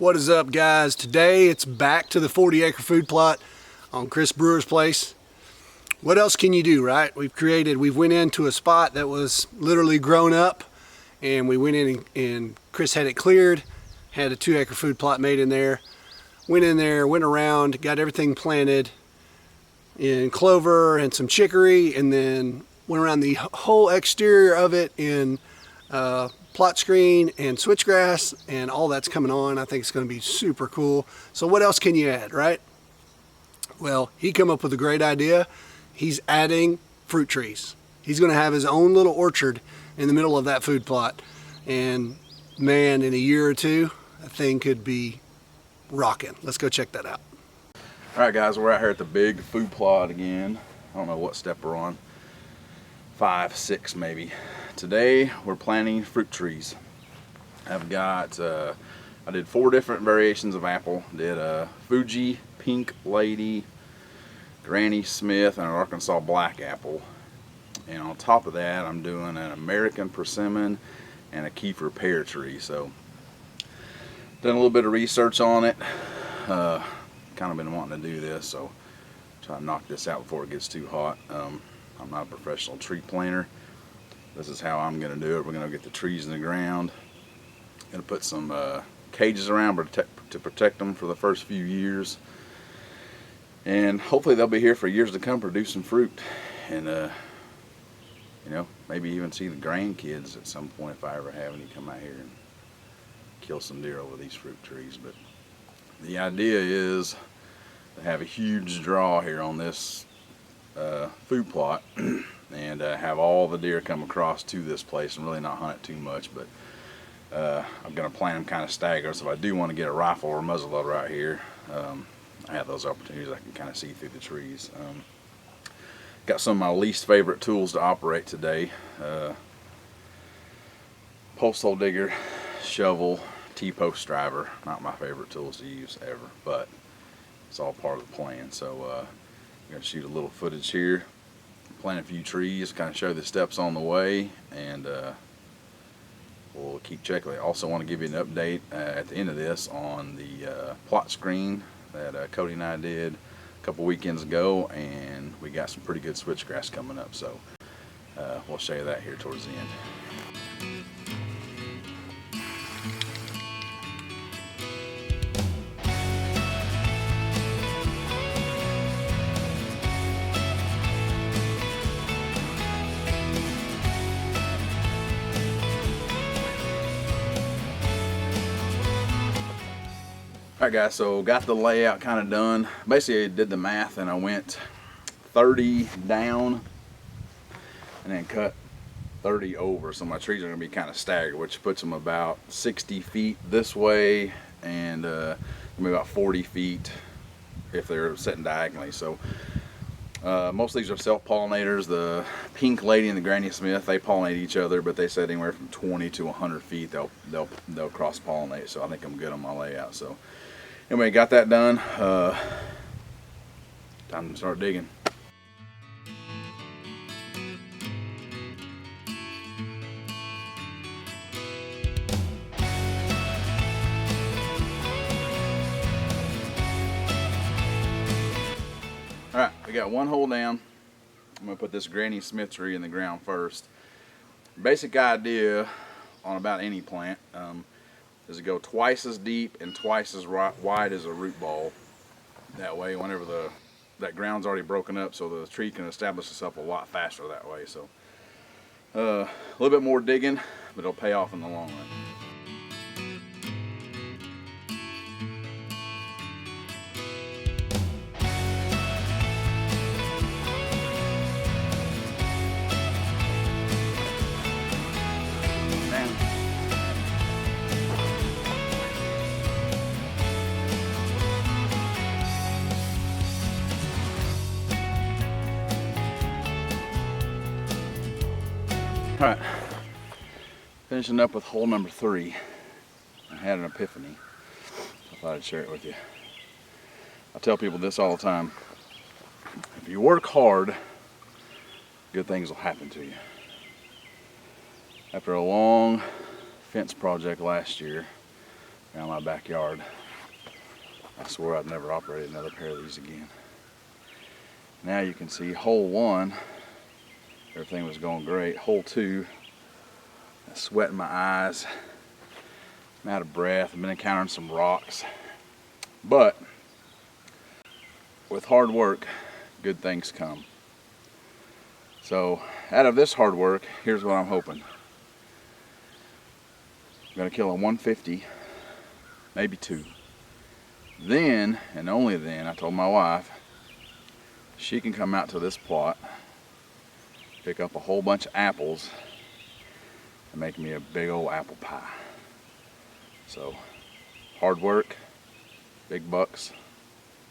What is up, guys? Today it's back to the 40-acre food plot on Chris Brewer's place. What else can you do, right? We've went into a spot that was literally grown up, and we went in and Chris had it cleared, had a 2-acre food plot made in there. Went in there, went around, got everything planted in clover and some chicory, and then went around the whole exterior of it in plot screen and switchgrass, and all that's coming on. I think it's going to be super cool. So what else can you add, right? Well, he came up with a great idea. He's adding fruit trees. He's going to have his own little orchard in the middle of that food plot, and man, in a year or two, that thing could be rocking. Let's go check that out. All right, guys, we're out here at the big food plot again. I don't know what step we're on. 5, 6 maybe. Today we're planting fruit trees. I've got I did 4 different variations of apple. Did a Fuji Pink Lady, Granny Smith, and an Arkansas Black Apple. And on top of that, I'm doing an American Persimmon and a Kiefer pear tree. So done a little bit of research on it. Kind of been wanting to do this, so try to knock this out before it gets too hot. I'm not a professional tree planter. This is how I'm going to do it. We're going to get the trees in the ground. Going to put some cages around to protect them for the first few years. And hopefully they'll be here for years to come, producing fruit. And, you know, maybe even see the grandkids at some point if I ever have any come out here and kill some deer over these fruit trees. But the idea is to have a huge draw here on this food plot and have all the deer come across to this place and really not hunt it too much. But I'm going to plan them kind of staggered, so if I do want to get a rifle or a muzzleloader out here, I have those opportunities. I can kind of see through the trees. Got some of my least favorite tools to operate today. Post hole digger, shovel, T-post driver. Not my favorite tools to use ever, but it's all part of the plan. So I'm going to shoot a little footage here, plant a few trees, kind of show the steps on the way, and we'll keep checking. I also want to give you an update at the end of this on the plot screen that Cody and I did a couple weekends ago, and we got some pretty good switchgrass coming up, so we'll show you that here towards the end. Alright guys, so got the layout kind of done. Basically I did the math and I went 30 down and then cut 30 over. So my trees are going to be kind of staggered, which puts them about 60 feet this way and maybe about 40 feet if they're sitting diagonally. So most of these are self-pollinators. The Pink Lady and the Granny Smith, they pollinate each other, but they said anywhere from 20 to 100 feet they'll cross-pollinate. So I think I'm good on my layout. So anyway, got that done. Time to start digging. Alright, we got one hole down. I'm going to put this Granny Smith tree in the ground first. Basic idea on about any plant is to go twice as deep and twice as wide as a root ball. That way, whenever that ground's already broken up, so the tree can establish itself a lot faster that way. So a little bit more digging, but it'll pay off in the long run. Alright, finishing up with hole number 3. I had an epiphany. I thought I'd share it with you. I tell people this all the time. If you work hard, good things will happen to you. After a long fence project last year around my backyard. I swore I'd never operate another pair of these again. Now you can see hole 1, everything was going great. Hole 2, sweat in my eyes, I'm out of breath, I've been encountering some rocks. But with hard work, good things come. So out of this hard work, here's what I'm hoping. I'm gonna kill a 150, maybe 2. Then, and only then, I told my wife, she can come out to this plot, pick up a whole bunch of apples, and make me a big old apple pie. So, hard work, big bucks,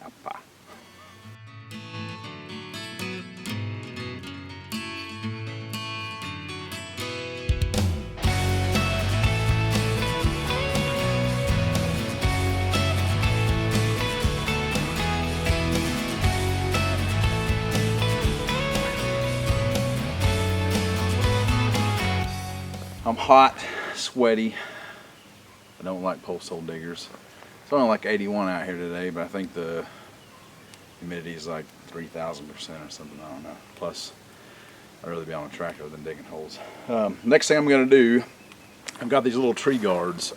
apple pie. I'm hot, sweaty. I don't like post hole diggers. It's only like 81 out here today, but I think the humidity is like 3,000% or something, I don't know. Plus, I'd rather be on a tractor than digging holes. Next thing I'm gonna do, I've got these little tree guards.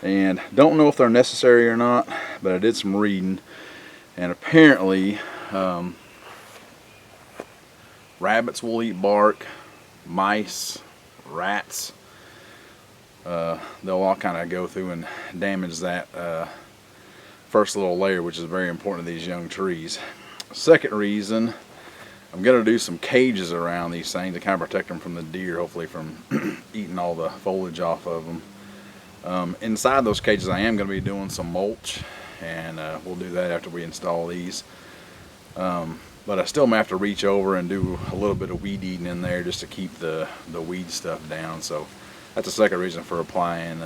And don't know if they're necessary or not, but I did some reading. And apparently, rabbits will eat bark, mice, rats, they'll all kind of go through and damage that first little layer, which is very important to these young trees. Second reason, I'm going to do some cages around these things to kind of protect them from the deer, hopefully from eating all the foliage off of them. Inside those cages I am going to be doing some mulch, and we'll do that after we install these. But I still may have to reach over and do a little bit of weed eating in there just to keep the weed stuff down. So that's the second reason for applying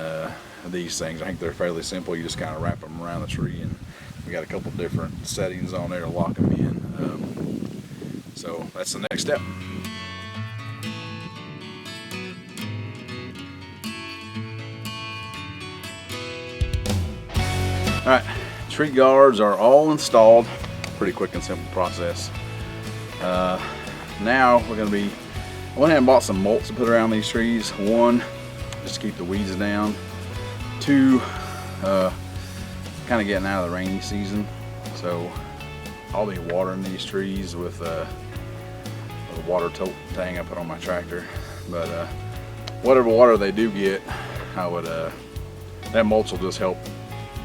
these things. I think they're fairly simple. You just kind of wrap them around the tree, and we got a couple different settings on there to lock them in. So that's the next step. Alright, tree guards are all installed. Pretty quick and simple process. Now we're going to be, I went ahead and bought some mulch to put around these trees. 1, just to keep the weeds down. 2, kind of getting out of the rainy season. So I'll be watering these trees with a water tote thing I put on my tractor. But whatever water they do get, I would that mulch will just help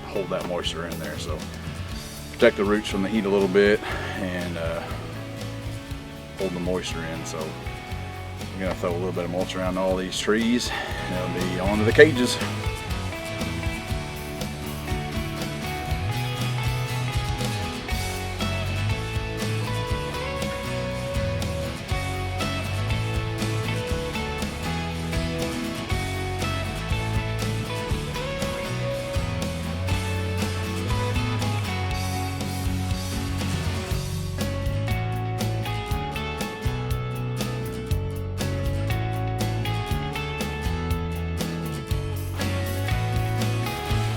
hold that moisture in there. So protect the roots from the heat a little bit and hold the moisture in. So I'm gonna throw a little bit of mulch around all these trees, and it'll be on to the cages.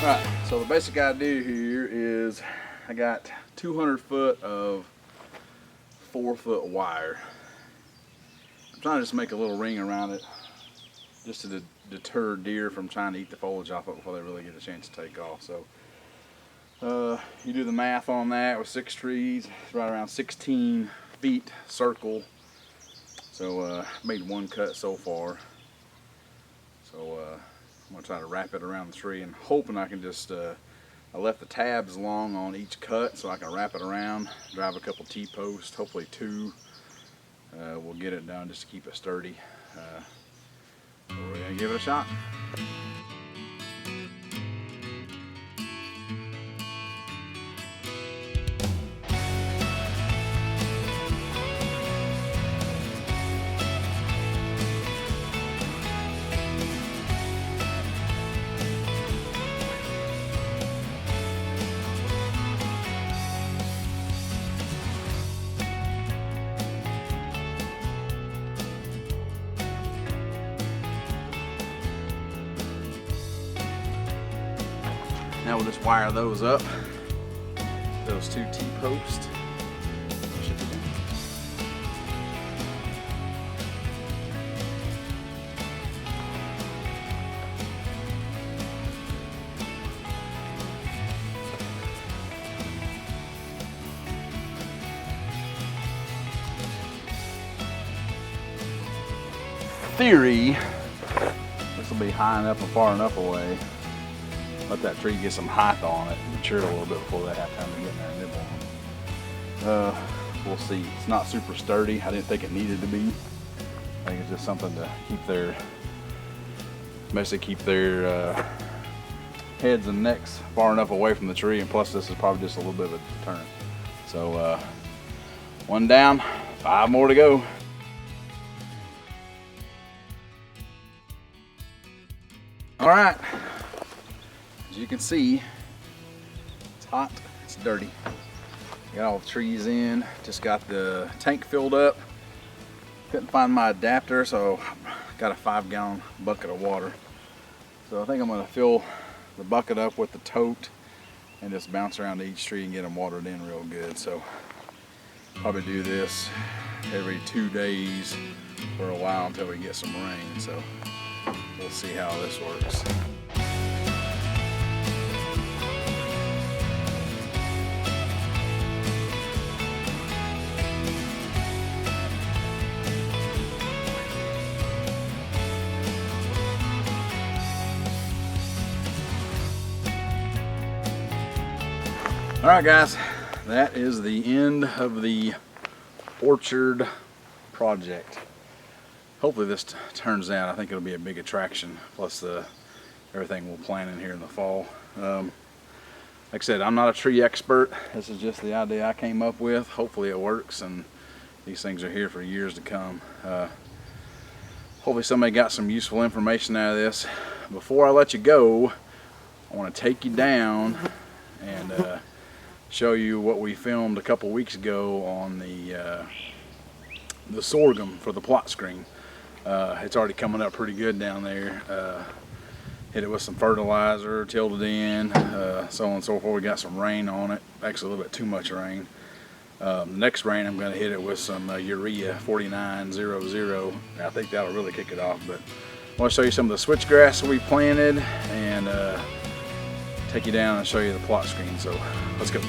Alright, so the basic idea here is I got 200 foot of 4-foot wire. I'm trying to just make a little ring around it just to deter deer from trying to eat the foliage off it before they really get a chance to take off. So you do the math on that with 6 trees, it's right around 16 feet circle. So made 1 cut so far. So I'm going to try to wrap it around the tree, and hoping I can just, I left the tabs long on each cut so I can wrap it around, drive a couple T-posts, hopefully 2. We'll get it done just to keep it sturdy. We're going to give it a shot. Now we'll just wire those up, those two T-posts. Theory, this will be high enough and far enough away. Let that tree get some height on it and mature a little bit before they have time to get in there and nibble on them. We'll see. It's not super sturdy. I didn't think it needed to be. I think it's just something to keep their, basically keep their heads and necks far enough away from the tree, and plus this is probably just a little bit of a deterrent. So one down, 5 more to go. All right, as you can see, it's hot, it's dirty. Got all the trees in, just got the tank filled up. Couldn't find my adapter, so got a 5-gallon bucket of water. So I think I'm gonna fill the bucket up with the tote and just bounce around to each tree and get them watered in real good. So probably do this every 2 days for a while until we get some rain. So we'll see how this works. All right, guys, that is the end of the orchard project. Hopefully this turns out. I think it'll be a big attraction, plus everything we'll plant in here in the fall. Like I said, I'm not a tree expert. This is just the idea I came up with. Hopefully it works, and these things are here for years to come. Hopefully somebody got some useful information out of this. Before I let you go, I want to take you down and show you what we filmed a couple weeks ago on the sorghum for the plot screen. It's already coming up pretty good down there. Hit it with some fertilizer, tilled it in, so on and so forth. We got some rain on it, actually a little bit too much rain. Next rain I'm going to hit it with some urea 4900. I think that'll really kick it off. But I want to show you some of the switchgrass we planted and take you down and show you the plot screen. So let's go.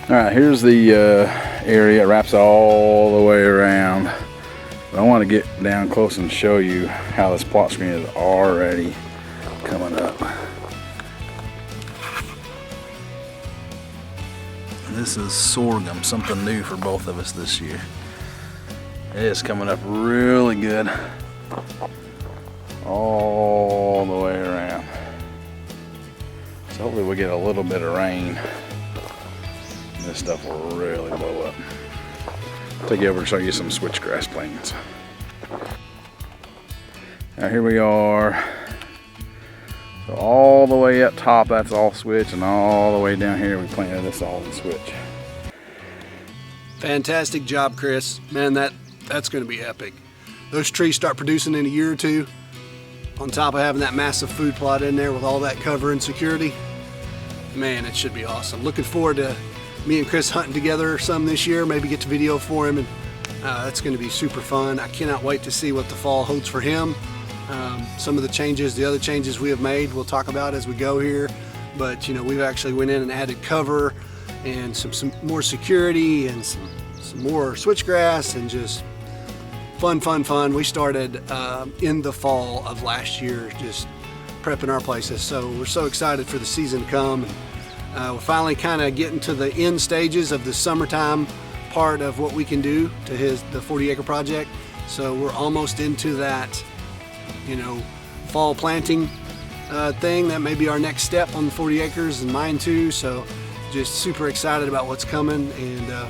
All right, here's the area. It wraps all the way around. But I want to get down close and show you how this plot screen is already coming up. This is sorghum, something new for both of us this year. It is coming up really good all the way around. So hopefully we'll get a little bit of rain. This stuff will really blow up. I'll take you over and show you some switchgrass plantings. Now here we are. So all the way up top, that's all switch, and all the way down here, we planted this all in switch. Fantastic job, Chris. Man, that's going to be epic. Those trees start producing in a year or two. On top of having that massive food plot in there with all that cover and security, man, it should be awesome. Looking forward to me and Chris hunting together some this year, maybe get to video for him, and that's going to be super fun. I cannot wait to see what the fall holds for him. Some of the other changes we have made, we'll talk about as we go here, but you know, we've actually went in and added cover and some more security and some more switchgrass and just fun. We started in the fall of last year just prepping our places, so we're so excited for the season to come. We're finally kind of getting to the end stages of the summertime part of what we can do to the 40 acre project. So we're almost into that, you know, fall planting thing. That may be our next step on the 40 acres, and mine too. So just super excited about what's coming, and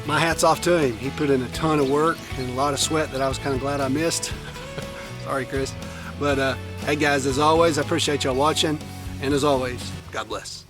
my hat's off to him. He put in a ton of work and a lot of sweat that I was kind of glad I missed. Sorry, Chris. But hey guys, as always, I appreciate y'all watching, and as always, God bless.